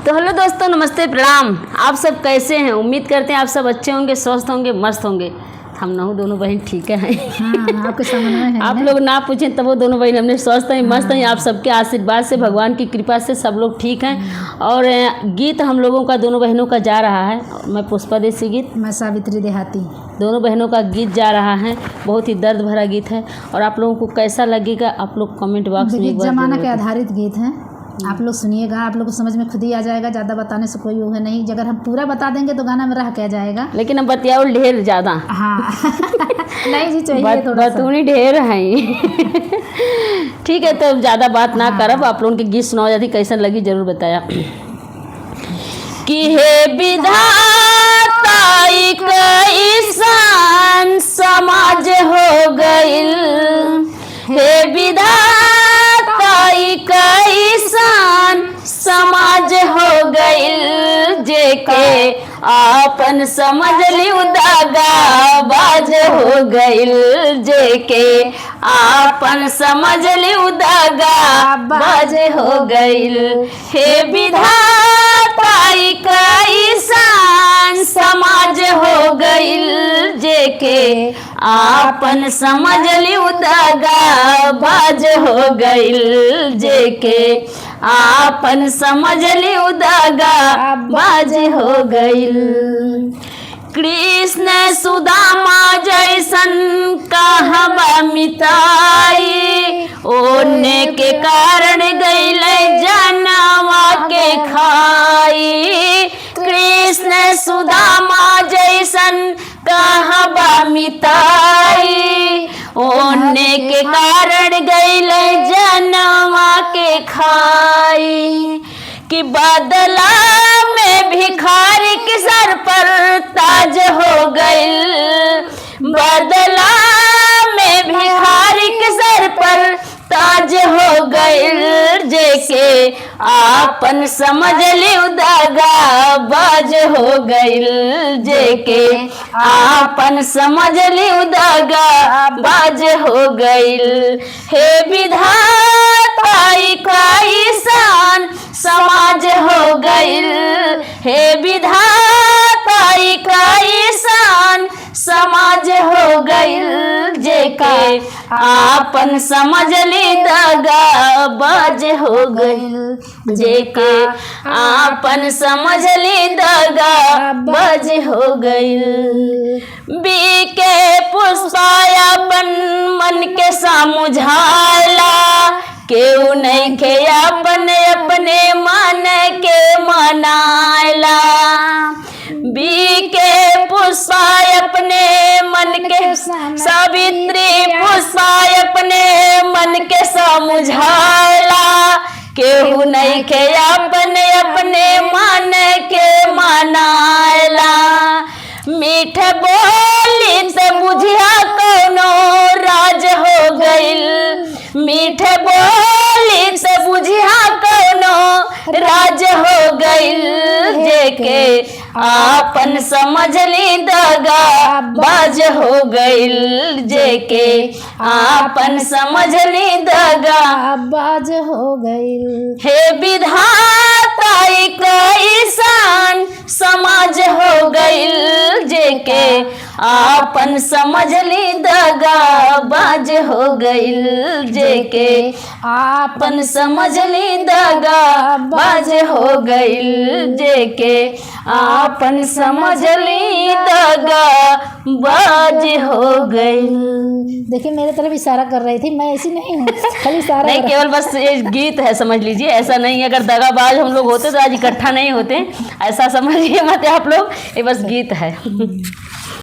तो हेलो दोस्तों, नमस्ते, प्रणाम। आप सब कैसे हैं? उम्मीद करते हैं आप सब अच्छे होंगे, स्वस्थ होंगे, मस्त होंगे। हम ना दोनों बहन ठीक है। हाँ, आपके सामने है आप लोग ना पूछें तब वो दोनों बहन हमने स्वस्थ हैं, मस्त हैं। आप सबके आशीर्वाद से, भगवान की कृपा से सब लोग ठीक हैं। और गीत हम लोगों का दोनों बहनों का जा रहा है। मैं पुष्पा देसी गीत, मैं सावित्री देहाती। दोनों बहनों का गीत जा रहा है। बहुत ही दर्द भरा गीत है। और आप लोगों को कैसा लगेगा आप लोग कमेंट बॉक्स में एक बार जमाना के आधारित गीत हैं, आप लोग सुनिएगा, आप लोग को समझ में खुद ही आ जाएगा। ज़्यादा बताने से कोई वो है नहीं, अगर हम पूरा बता देंगे तो गाना में रह क्या जाएगा। लेकिन अब बतियाओ ढेर ज़्यादा। हाँ नहीं जी, चाहिए थोड़ा सा। बतूनी ढेर हैं। ठीक है, तो ज़्यादा बात ना करब। आप लोगों के गीत सुनाओ जाती, कैसन लगी जरूर बताया। कि हे विधाता कैसन समाज हो गइल, हे विधाता कैसन समाज हो गइल, जेके आपन समझ ली उदागा बाज हो गइल, जेके आपन समझ ली उदागा बाज हो गइल। हे विधाता कैसन समाज हो गइल, जेके आपन समझ ली उदागा बाज हो गइल, जेके आपन समझ ली उदागा बाज हो गइल। कृष्ण सुदामा जैसन कहबा मिताई, ओने के कारण गइल जनवा के खाई। कृष्ण सुदामा जैसन कहबा मिताई, ओने के कारण गइल जनवा के खाई। कि बदला में भिखारी के सर पर ताज हो गइल, बदला में भिखारी के सर पर ताज हो गइल, जेके आपन समझ ली उदागा बाज हो गइल, जेके आपन समझ ली उदागा बाज हो गइल। हे विधाता कैसन समाज हो गइल, हे विधाता कैसन समाज हो गइल, जेके आपन समझ ली दगा बाज हो गइल, जेके आपन समझ ली दगा बाज हो गइल। बीके पुष्पायापन मन के समझाला, केहू नहीं के अपने अपने मन के मनाला। बीके पुष्पा अपने मन के, सावित्री पुष्पा अपने मन के समझाला, केहू नहीं के अपने अपने मन के मनाला। मीठ बोली से बुझिया कोनो राज हो गइल, मीठ बोली से बुझिया कोनो राज हो गइल, जेके आपन समझ ली दगा बाज हो गइल, जेके आपन समझ ली दगा बाज हो गइल। हे विधाता कैसन समाज हो गइल, जेके आपन समझ ली दगा बाज हो गइल, जेके आपन समझ ली दगा बाज हो गइल, जेके आपन समझ ली दगा बाज हो गइल। देखिए मेरे तरफ इशारा कर रही थी, मैं ऐसी नहीं हूँ, खाली इशारा नहीं, केवल बस ये गीत है, समझ लीजिए। ऐसा नहीं है, अगर दगाबाज हम लोग होते तो आज इकट्ठा नहीं होते, ऐसा समझिए मत आप लोग। ये बस गीत है।